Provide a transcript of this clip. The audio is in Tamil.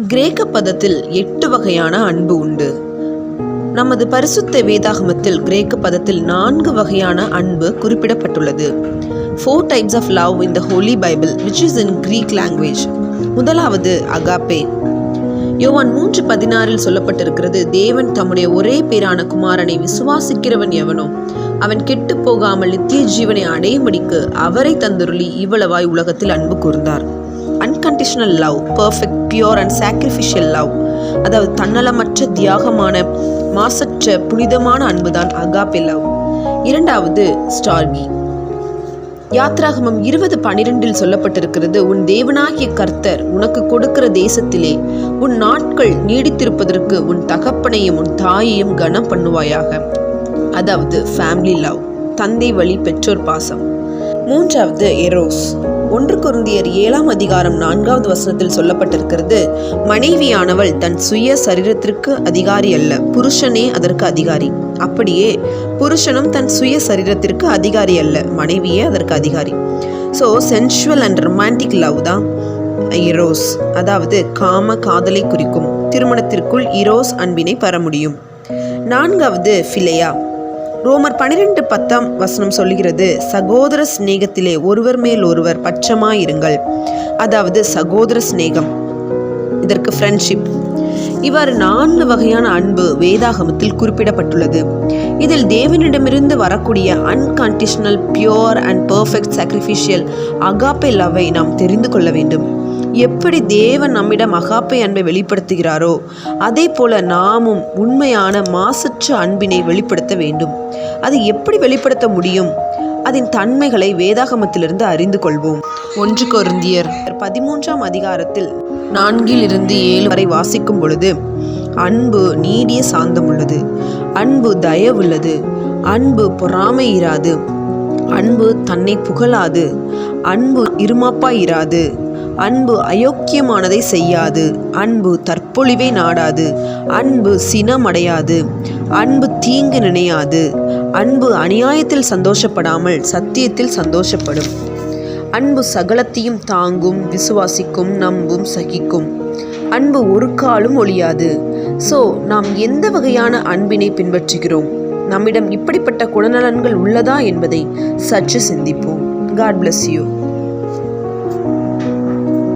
கிரேக்க பதத்தில் 8 வகையான அன்பு உண்டு. நமது பரிசுத்த வேதாகமத்தில் கிரேக்க பதத்தில் 4 வகையான அன்பு குறிப்பிடப்பட்டுள்ளது. 4 types of love in the Holy Bible, which is in Greek language. முதலாவது அகாப்பே. யோவான் 3:16 சொல்லப்பட்டிருக்கிறது, தேவன் தம்முடைய ஒரே பேரான குமாரனை விசுவாசிக்கிறவன் எவனோ அவன் கெட்டு போகாமல் நித்திய ஜீவனை அடையும்படிக்கு அவரை தந்தருளி இவ்வளவாய் உலகத்தில் அன்பு கூர்ந்தார். Unconditional love, perfect, pure and sacrificial love, அதாவது தன்னலமற்ற தியாகமான மாசற்ற புனிதமான அன்புதான் அகாப்பே லவ். இரண்டாவது ஸ்டார்கி. யாத்ராகமம் 20:12 சொல்லப்பட்டிருக்கிறது, உன் தேவனாகிய கர்த்தர் உனக்கு கொடுக்கிற தேசத்திலே உன் நாட்கள் நீடித்திருப்பதற்கு உன் தகப்பனையும் உன் தாயையும் கனம் பண்ணுவாயாக. அதாவது ஃபேமிலி லவ், தந்தை வழி பெற்றோர் பாசம். மூன்றாவது எரோஸ். 1 கொரிந்தியர் 7:4 சொல்லப்பட்டிருக்கிறது, மனைவியானவள் தன் சுய சரீரத்திற்கு அதிகாரி அல்ல, புருஷனே அதற்கு அதிகாரி. அப்படியே புருஷனும் தன் சுய சரீரத்திற்கு அதிகாரி அல்ல, மனைவியே அதற்கு அதிகாரி. So sensual and romantic love தான் இரோஸ், அதாவது காம காதலை குறிக்கும். திருமணத்திற்குள் இரோஸ் அன்பினை பெற முடியும். நான்காவது ஃபிலேயா. ரோமர் 12:10 சொல்லுகிறது, சகோதர சிநேகத்திலே ஒருவர் மேல் ஒருவர் பட்சமாயிருங்கள், அதாவது சகோதர சிநேகம், இதற்கு ஃப்ரெண்ட்ஷிப். இவ்வாறு 4 வகையான அன்பு வேதாகமத்தில் குறிப்பிடப்பட்டுள்ளது. இதில் தேவனிடமிருந்து வரக்கூடிய unconditional, pure and perfect sacrificial agape லவ்வை நாம் தெரிந்து கொள்ள வேண்டும். எப்படி தேவன் நம்மிடம் அகாப்பே அன்பை வெளிப்படுத்துகிறாரோ அதே போல நாமும் உண்மையான மாசற்ற அன்பினை வெளிப்படுத்த வேண்டும். அது எப்படி வெளிப்படுத்த முடியும்? அதன் தன்மைகளை வேதாகமத்திலிருந்து அறிந்து கொள்வோம். 1 கொரிந்தியர் 13 4-7 வரை வாசிக்கும் பொழுது, அன்பு நீடிய சாந்தம் உள்ளது, அன்பு தயவுள்ளது, அன்பு பொறாமை இராது, அன்பு தன்னை புகழாது, அன்பு இருமாப்பாயிராது, அன்பு அயோக்கியமானதை செய்யாது, அன்பு தற்பொழிவை நாடாது, அன்பு சினமடையாது, அன்பு தீங்கு நினையாது, அன்பு அநியாயத்தில் சந்தோஷப்படாமல் சத்தியத்தில் சந்தோஷப்படும், அன்பு சகலத்தையும் தாங்கும், விசுவாசிக்கும், நம்பும், சகிக்கும், அன்பு ஒரு காலும் ஒழியாது. ஸோ நாம் எந்த வகையான அன்பினை பின்பற்றுகிறோம்? நம்மிடம் இப்படிப்பட்ட குணநலன்கள் உள்ளதா என்பதை சற்று சிந்திப்போம். God bless you.